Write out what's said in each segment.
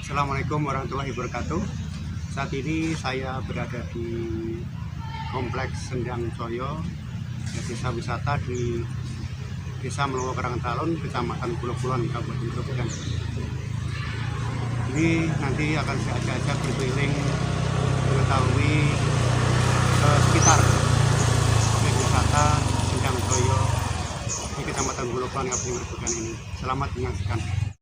Assalamualaikum warahmatullahi wabarakatuh. Saat ini saya berada di Kompleks Sendang Joyo, desa wisata di Desa Melowo Karangtalun, Kecamatan Pulau Kulon, Kabupaten Grobogan. Ini nanti akan saya ajak berkeliling mengetahui sekitar objek wisata Sendang Joyo di Kecamatan Pulau Kulon, Kabupaten Grobogan ini. Selamat menyaksikan.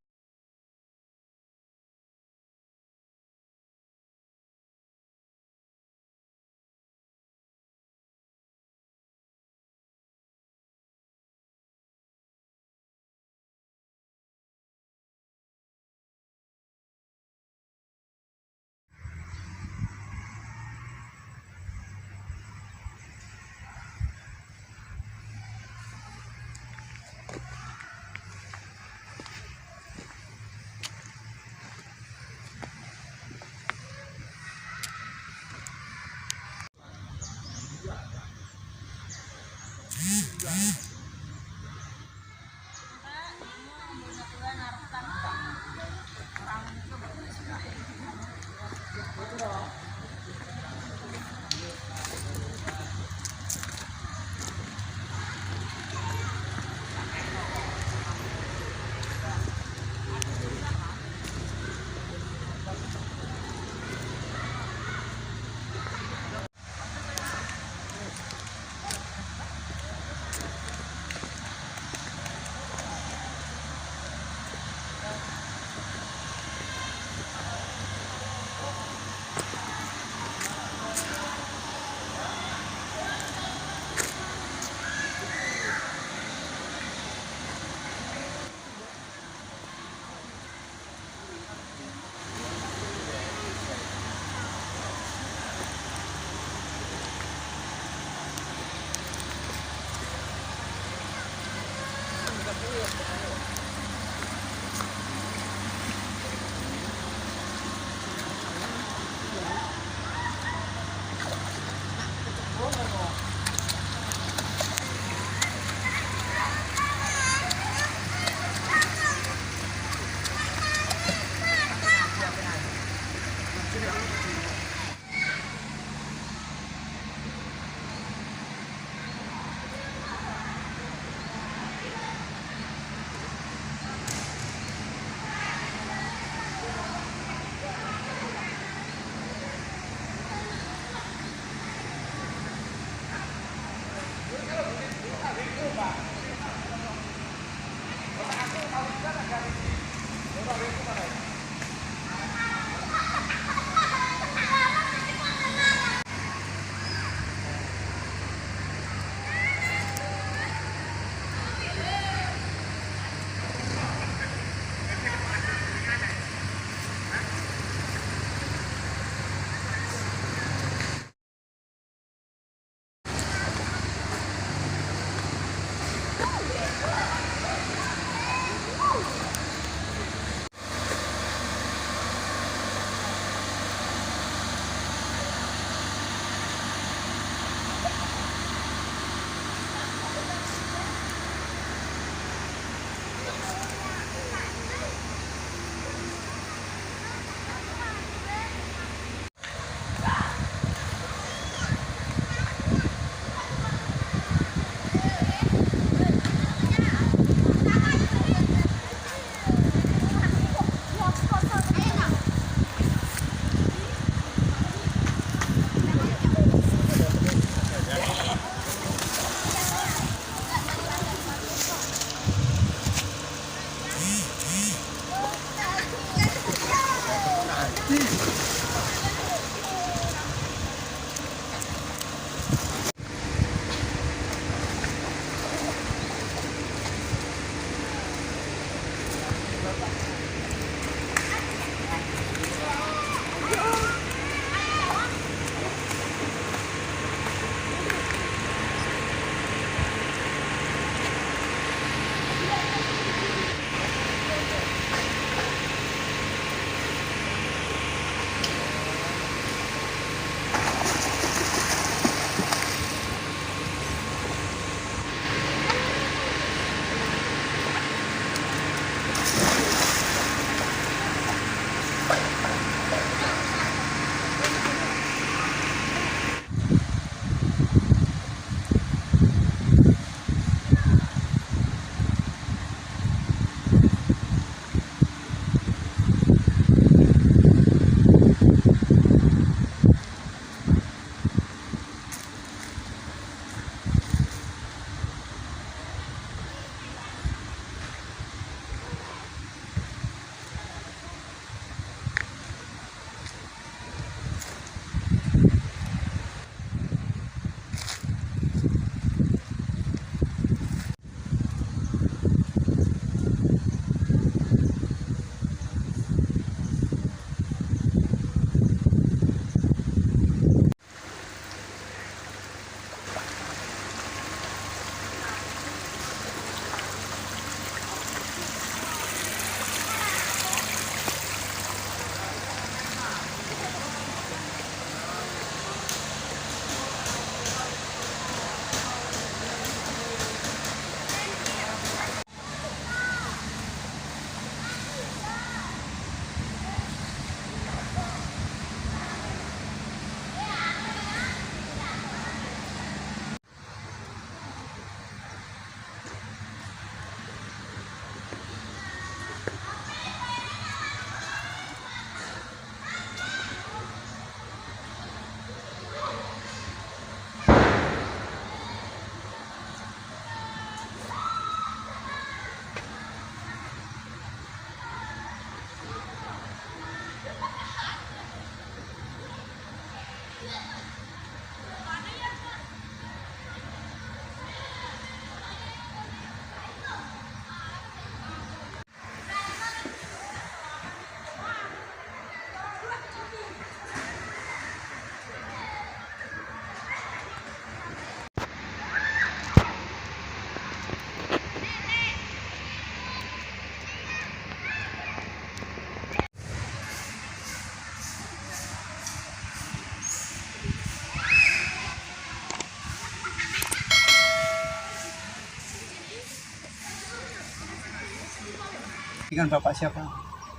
Dengan Bapak siapa?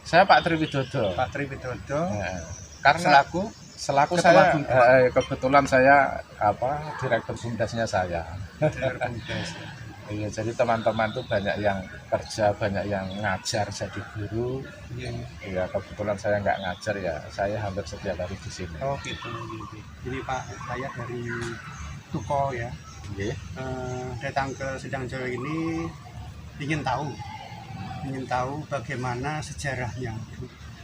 Saya Pak Triwidodo. Pak Triwidodo. Karena selaku saya kebetulan saya direktur BUMDesnya saya. Iya, jadi teman-teman tuh banyak yang kerja, banyak yang ngajar jadi guru. Iya, kebetulan saya nggak ngajar ya, saya hampir setiap hari di sini. Oh gitu. Ini Pak, saya dari Tuko ya. Datang ke Sedangjoyo ini ingin tahu bagaimana sejarahnya.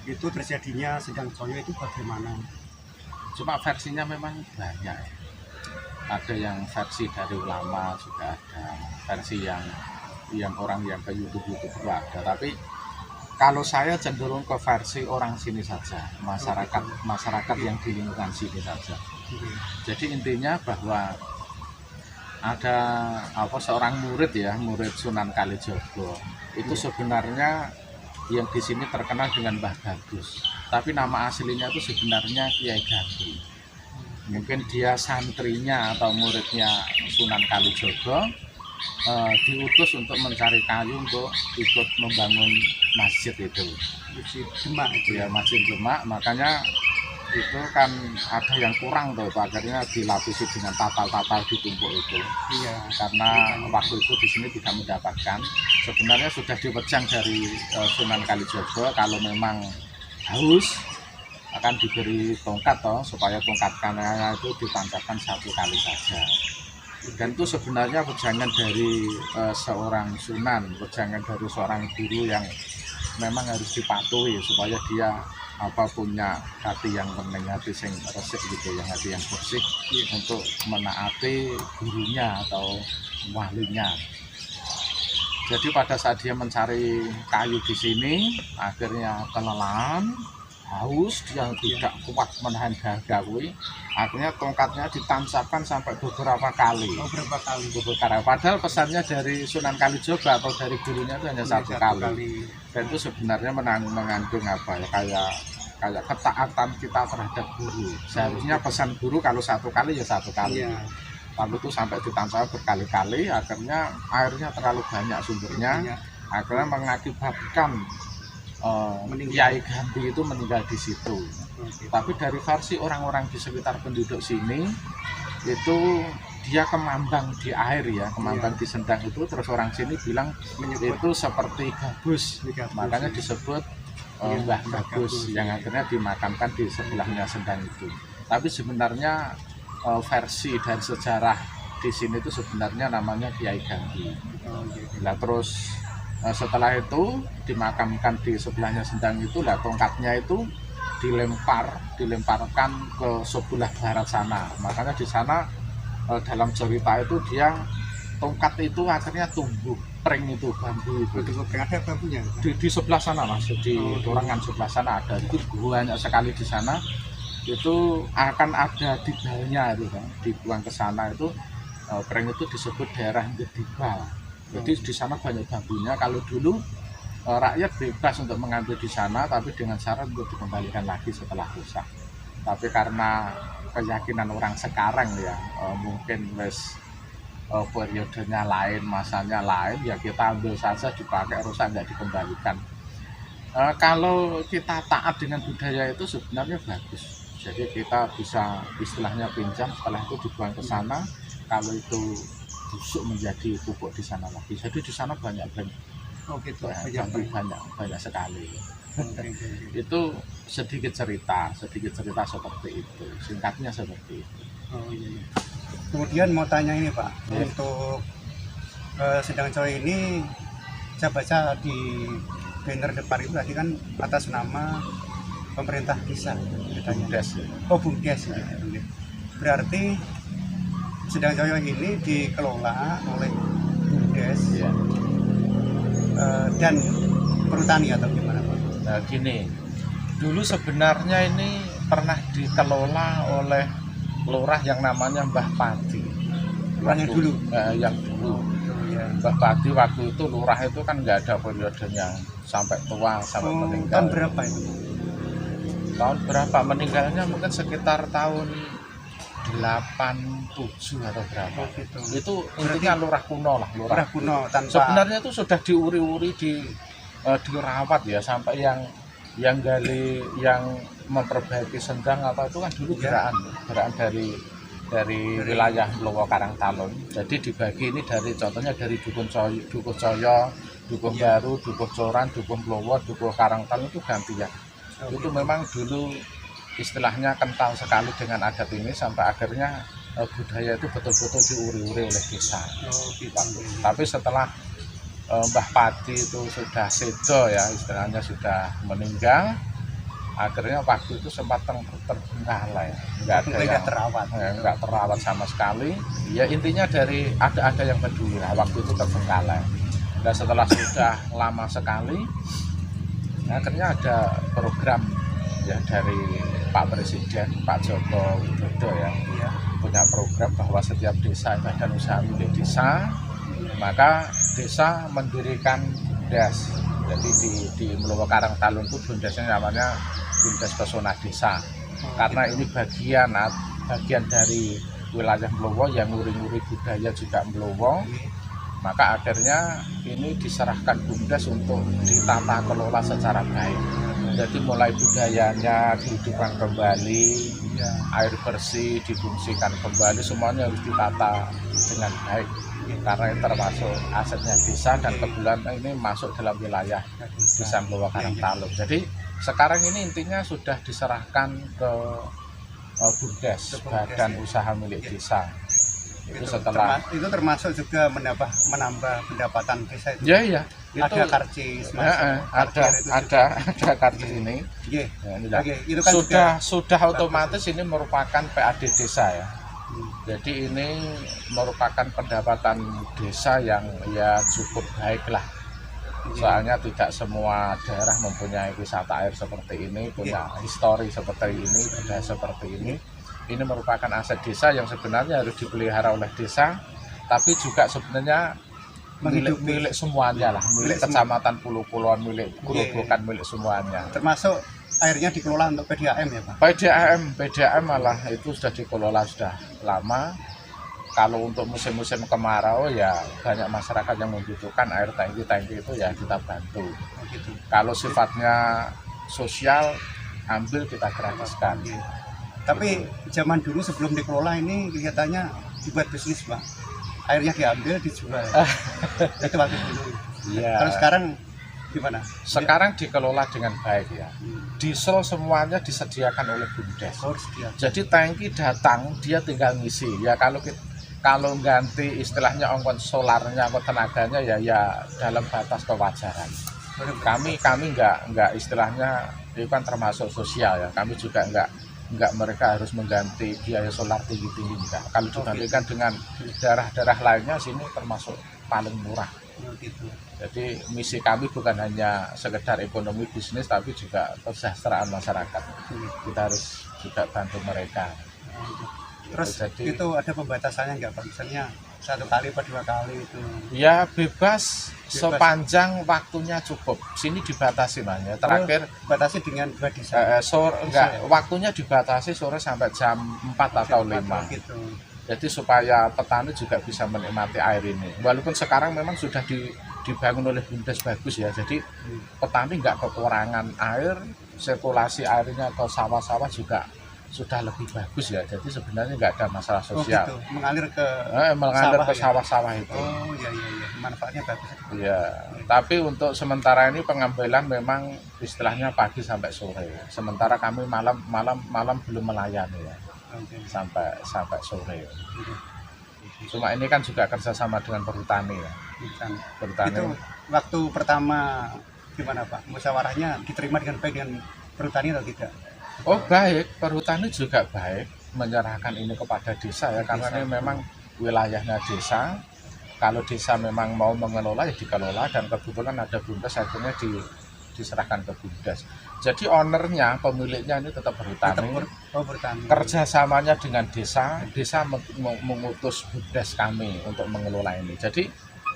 Itu terjadinya Sedangjoyo itu bagaimana? Cuma versinya memang banyak ya. Ada yang versi dari ulama juga ada, versi yang orang yang ke YouTube itu ada. Tapi kalau saya cenderung ke versi orang sini saja, masyarakat yang di lingkungan sini saja. Jadi intinya bahwa ada seorang murid Sunan Kalijogo itu sebenarnya yang di sini terkenal dengan Mbah Bagus, tapi nama aslinya itu sebenarnya Kiai Gandhi. Mungkin dia santrinya atau muridnya Sunan Kalijogo, diutus untuk mencari kayu untuk ikut membangun masjid itu. Masjid Demak itu ya, Masjid Demak. Makanya itu kan ada yang kurang tuh, akhirnya dilapisi dengan tatal-tatal ditumpuk itu. Iya. Karena waktu itu di sini tidak mendapatkan. Sebenarnya sudah diwejang dari Sunan Kalijogo kalau memang haus akan diberi tongkat supaya tongkat kanannya itu ditancapkan satu kali saja. Dan itu sebenarnya wejangan dari seorang sunan, wejangan dari seorang guru yang memang harus dipatuhi supaya dia punya hati yang bening, hati yang resik gitu, yang hati yang bersih untuk menaati gurunya atau walinya. Jadi pada saat dia mencari kayu di sini, akhirnya kelelahan, haus, dia tidak kuat menahan dahaga, akhirnya tongkatnya ditancapkan sampai beberapa kali. Padahal pesannya dari Sunan Kalijogo atau dari gurunya itu hanya satu kali. Dan itu sebenarnya mengandung kayak ketaatan kita terhadap guru. Seharusnya pesan guru kalau satu kali ya satu kali. Lalu itu sampai ditancap berkali-kali, akhirnya airnya terlalu banyak sumbernya, akhirnya mengakibatkan Meninggal. Kiai Ganti itu meninggal di situ. Tapi dari versi orang-orang di sekitar penduduk sini itu dia kemambang di air ya, kemambang di Sendang itu, terus orang sini bilang itu seperti gabus, makanya disebut Mbah Gabus yang akhirnya dimakamkan di sebelahnya Sendang itu. Tapi sebenarnya versi dari sejarah di sini itu sebenarnya namanya Kiai Ganti. Nah terus setelah itu dimakamkan di sebelahnya Sendang itu, lah tongkatnya itu dilemparkan ke sebelah barat sana. Makanya di sana dalam cerita itu dia tongkat itu akhirnya tumbuh pring itu, bambu itu. Ada bambunya Di sebelah sana mas, di dorangan sebelah sana ada, itu banyak sekali di sana. Itu akan ada tibalnya itu kan, dibuang ke sana itu pring itu disebut daerah Gedibal. Jadi di sana banyak bambunya. Kalau dulu rakyat bebas untuk mengambil di sana, tapi dengan syarat untuk dikembalikan lagi setelah rusak. Tapi karena keyakinan orang sekarang ya, mungkin wes periodenya lain, masanya lain, ya kita ambil saja, dipakai rusak nggak dikembalikan. Kalau kita taat dengan budaya itu sebenarnya bagus. Jadi kita bisa istilahnya pinjam, setelah itu dibuang ke sana. Kalau itu busuk menjadi pupuk di sana lagi. Jadi di sana banyak banyak sekali. Itu sedikit cerita seperti itu. Singkatnya seperti itu. Iya. Kemudian mau tanya ini Pak, untuk Sendang Coyo ini saya baca di banner depan itu tadi kan atas nama pemerintah desa. BUMDes. BUMDes ya. Berarti Sendang Coyo ini dikelola oleh BUMDes Ya. Dan perhutani atau gimana Pak? Nah gini, dulu sebenarnya ini pernah dikelola oleh lurah yang namanya Mbah Padi. Yang dulu? Yang dulu. Ya. Mbah Padi waktu itu lurah itu kan nggak ada periodenya sampai tua, sampai meninggal. Tahun berapa itu? Tahun berapa meninggalnya? Mungkin sekitar tahun 87 atau berapa. Gitu. Itu intinya lurah kuno lah, Lurah kuno tanpa. Sebenarnya itu sudah diuri-uri, dirawat ya, sampai yang gali, yang memperbaiki Sendang apa itu kan dulu gerakan dari wilayah Mlowo Karangtalun. Jadi dibagi ini dari contohnya dari Dukuh Coyo, Dukuh Baru, Dukuh Coran, Dukuh Mlowo, Dukuh Karangtalun itu gantian. Itu memang dulu istilahnya kental sekali dengan adat ini, sampai akhirnya budaya itu betul-betul diuri-uri oleh desa. Tapi setelah Mbah Padi itu sudah sedo ya, istilahnya sudah meninggal, akhirnya waktu itu sempat terbengkalai, nggak terawat sama sekali. Ya intinya dari ada yang peduli lah, waktu itu terbengkalai. Dan setelah sudah lama sekali, akhirnya ada program ya dari Pak Presiden, Pak Joko Widodo ya, punya program bahwa setiap desa badan usaha milik desa, maka desa mendirikan BUMDes. Jadi di Mlowo Karangtalun itu BUMDesnya namanya BUMDes Pesona Desa. Karena ini bagian dari wilayah Mlowo yang nguri-nguri budaya juga Mlowo, maka akhirnya ini diserahkan BUMDes untuk ditata kelola secara baik. Jadi mulai budayanya dihidupkan kembali, air bersih difungsikan kembali, semuanya harus ditata dengan baik. Karena ini termasuk asetnya desa, dan kebetulan ini masuk dalam wilayah Desa Mlowo Karangtalun. Jadi sekarang ini intinya sudah diserahkan ke BUMDes, badan usaha milik desa. Itu setelah itu termasuk juga menambah pendapatan desa itu. Ya. Itu ada karcis, ada karcis ini. Itu kan sudah otomatis ini merupakan PAD desa ya. Jadi ini merupakan pendapatan desa yang ya cukup baik lah. Soalnya tidak semua daerah mempunyai wisata air seperti ini, punya histori seperti ini, budaya seperti ini. Ini merupakan aset desa yang sebenarnya harus dipelihara oleh desa, tapi juga sebenarnya milik semuanya lah, milik kecamatan Pulau-Pulauan, milik Grobogan, milik semuanya. Termasuk airnya dikelola untuk PDAM ya Pak? PDAM malah itu sudah dikelola sudah lama. kalau untuk musim-musim kemarau ya banyak masyarakat yang membutuhkan air tangki itu ya kita bantu. Oh, gitu. Kalau sifatnya sosial, ambil kita gratiskan. Tapi zaman dulu sebelum dikelola ini kelihatannya dibuat bisnis, Pak. Airnya diambil, dijual. Itu waktu dulu. Iya. Kalau sekarang gimana? Sekarang dikelola dengan baik ya. Diesel semuanya disediakan oleh BUMDes. Oh, sedia. Jadi tangki datang, dia tinggal ngisi. Ya kalau ganti istilahnya ongkos solarnya, ongkos tenaganya ya dalam batas kewajaran. Kami nggak istilahnya itu kan termasuk sosial ya. Kami juga nggak mereka harus mengganti biaya solar tinggi enggak. Kalau dibandingkan dengan daerah-daerah lainnya, sini termasuk paling murah. Oh, gitu. Jadi misi kami bukan hanya sekedar ekonomi bisnis, tapi juga kesejahteraan masyarakat. Kita harus juga bantu mereka. Terus Jadi, itu ada pembatasannya nggak, Pak? Misalnya 1 kali atau 2 kali itu? ya bebas sepanjang waktunya cukup. Sini dibatasi namanya. Terakhir Batasi dengan 2 desa. sore enggak, waktunya dibatasi sore sampai jam 4 atau 5. Gitu. Jadi supaya petani juga bisa menikmati air ini. Walaupun sekarang memang sudah dibangun oleh BUMDes bagus ya. Jadi petani nggak kekurangan air, sirkulasi airnya ke sawah-sawah juga sudah lebih bagus ya. Jadi sebenarnya nggak ada masalah Oh, sosial. gitu. Mengalir ke Mengalir ke ya? sawah-sawah itu. Oh, iya. Manfaatnya bagus. Iya. Tapi untuk sementara ini pengambilan memang istilahnya pagi sampai sore. Sementara kami malam belum melayani ya. Oke. Sampai sore. Gitu. Cuma ini kan juga kerjasama dengan perhutani ya. Bukan. Perhutani. Itu waktu pertama gimana, Pak? Musyawarahnya diterima dengan baik dengan perhutani atau tidak? Oh baik, perhutani juga baik menyerahkan ini kepada desa ya, karena ini memang wilayahnya desa. Kalau desa memang mau mengelola ya dikelola, dan kebetulan ada BUMDes akhirnya diserahkan ke BUMDes. Jadi ownernya, pemiliknya ini tetap perhutani. Bertani. Kerjasamanya dengan desa mengutus BUMDes kami untuk mengelola ini. Jadi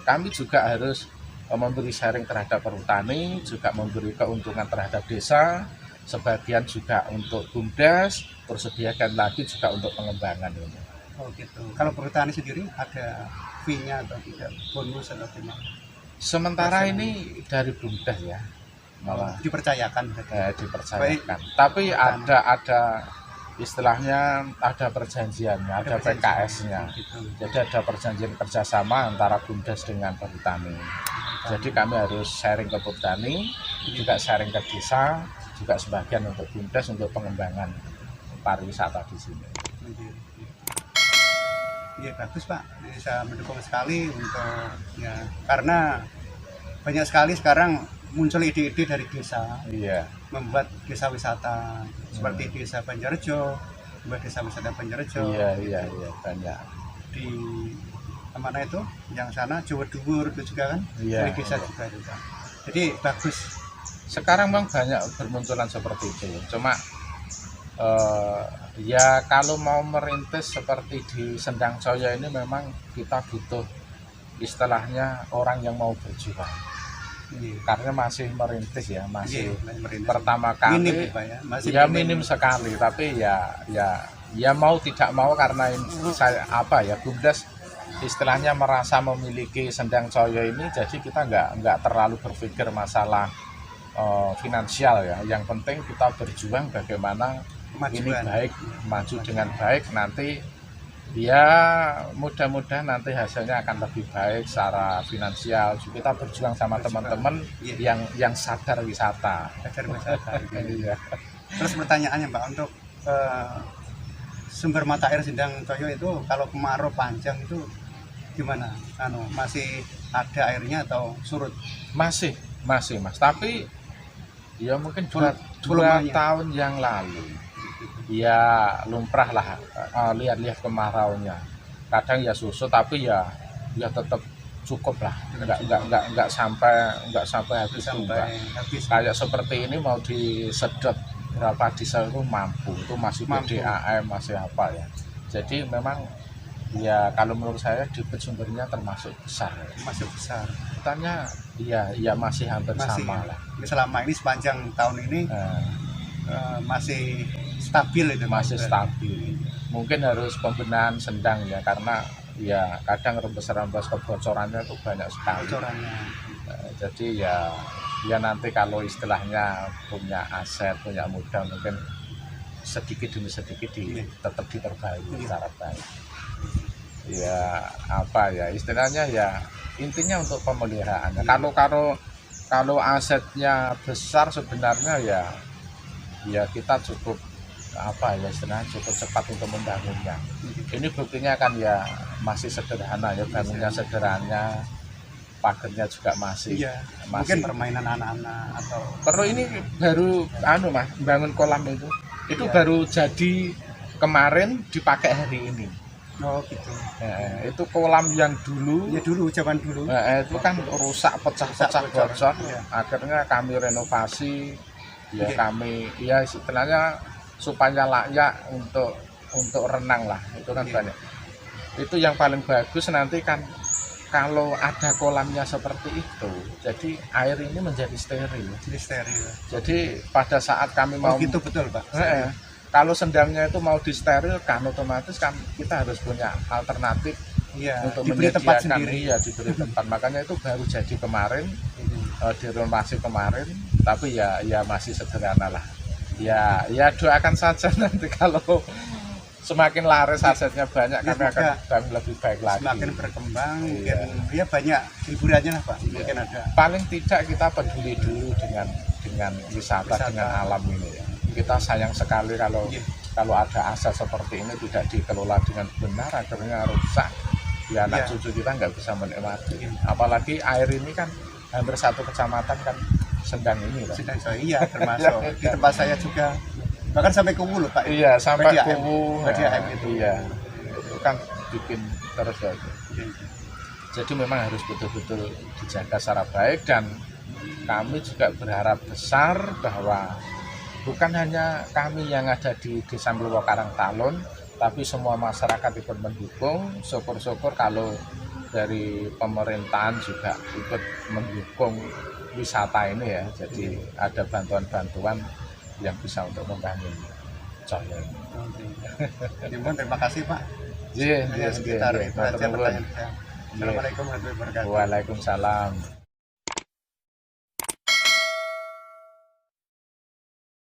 kami juga harus memberi sharing terhadap perhutani, juga memberi keuntungan terhadap desa. Sebagian juga untuk BUMDes, terus sediakan lagi juga untuk pengembangan ini. Oh, gitu. Kalau perhutani sendiri ada fee-nya atau tidak, bonus atau gimana? Sementara ini dari BUMDes ya, malah dipercayakan. dipercayakan. Tapi ada istilahnya ada perjanjiannya, ada PKS-nya. Gitu. Jadi ada perjanjian kerjasama antara BUMDes dengan perhutani. Jadi kami harus sharing ke perhutani, juga sharing ke desa, juga sebagian untuk BUMDes untuk pengembangan pariwisata di sini. Iya, bagus, Pak, bisa mendukung sekali untuk ya, karena banyak sekali sekarang muncul ide-ide dari desa. Iya. Membuat desa wisata seperti desa Banjarjo, membuat desa wisata Banjarjo. Iya banyak. Di mana itu? Yang sana Jawa Dhuwur itu juga kan? Iya. Dari desa juga itu, Pak. Jadi bagus. Sekarang memang banyak bermunculan seperti itu. Cuma ya kalau mau merintis seperti di Sendang Joyo ini memang kita butuh istilahnya orang yang mau berjuang. Karena masih merintis ya, masih pertama kali minim, Pak, ya. Masih ya minim sekali, tapi ya mau tidak mau karena ini saya BUMDes istilahnya merasa memiliki Sendang Joyo ini, jadi kita nggak terlalu berpikir masalah finansial ya. Yang penting kita berjuang bagaimana ini baik, maju dengan baik, nanti ya mudah-mudahan nanti hasilnya akan lebih baik secara finansial. Kita berjuang sama teman-teman yang sadar wisata. Iya. Terus pertanyaannya, Pak, untuk sumber mata air Sendang Joyo itu kalau kemarau panjang itu gimana? Masih ada airnya atau surut? Masih Mas. Tapi ya mungkin 2 tahun yang lalu ya lumrah lah, lihat kamaraunya. Kadang ya susut, tapi ya tetap cukup lah, nggak sampai habis juga. Kayak seperti ini mau disedot berapa diesel itu mampu, itu masih PDAM, masih apa ya. Jadi memang ya kalau menurut saya debit sumbernya termasuk besar. Masih besar. Katanya ya masih hampir sama lah. Selama ini sepanjang tahun ini masih stabil itu. Masih stabil. Mungkin harus pembenahan Sendang ya, karena ya kadang rembes-rembes kebocorannya itu banyak sekali. bocorannya. Jadi ya nanti kalau istilahnya punya aset, punya modal, mungkin sedikit demi sedikit tetap diperbaiki secara baik. Ya apa ya istilahnya ya intinya untuk pemeliharaannya. Kalau asetnya besar sebenarnya ya kita cukup apa ya istilahnya cukup cepat untuk membangunnya. Ini buktinya kan ya masih sederhana ya, bangunnya sederhana, pagernya juga masih Mungkin permainan anak-anak atau perlu. Ini baru Mas bangun kolam itu baru jadi kemarin, dipakai hari ini. oh gitu. Itu kolam yang dulu Ya dulu zaman dulu. itu kan rusak, pecah-pecah, bocor. Iya. Akhirnya kami renovasi, ya Iya. kami ya istilahnya supaya layak untuk renang lah. Itu kan Iya. banyak. Itu yang paling bagus nanti kan kalau ada kolamnya seperti itu, jadi air ini menjadi steril. Jadi steril. Jadi pada saat kami Oh mau gitu betul Pak. kalau sendangnya itu mau disterilkan, otomatis kan kita harus punya alternatif Iya. untuk Diberi tempat menyediakan. sendiri. Iya, diberi tempat. Makanya itu baru jadi kemarin, direnovasi kemarin, tapi ya masih sederhana lah. Ya doakan saja nanti kalau semakin laris asetnya banyak, Ya, kami akan bangun lebih baik lagi. Semakin berkembang, Iya. mungkin ya banyak hiburannya lah Pak. Mungkin ada. Paling tidak kita peduli dulu dengan wisata, dengan alam ini ya. Kita sayang sekali kalau ada aset seperti ini tidak dikelola dengan benar, akhirnya rusak. Ya anak cucu kita nggak bisa menikmati. Apalagi air ini kan hampir satu kecamatan kan sendang ini Pak. Sedang saya iya termasuk di tempat saya juga bahkan sampai Kuwu loh Pak. Iya, sampai BDAM. Kuwu. BDAM itu. Iya. Itu kan bikin terus ya. Jadi memang harus betul-betul dijaga secara baik, dan kami juga berharap besar bahwa bukan hanya kami yang ada di Desa Mluwo Karangtalun, tapi semua masyarakat ikut mendukung. Syukur-syukur kalau dari pemerintahan juga ikut mendukung wisata ini ya. Jadi ada bantuan-bantuan yang bisa untuk membangun Coyo ini. Terima kasih Pak. Iya, Hanya sekitar itu aja pertanyaan saya. Assalamualaikum warahmatullahi wabarakatuh. Waalaikumsalam.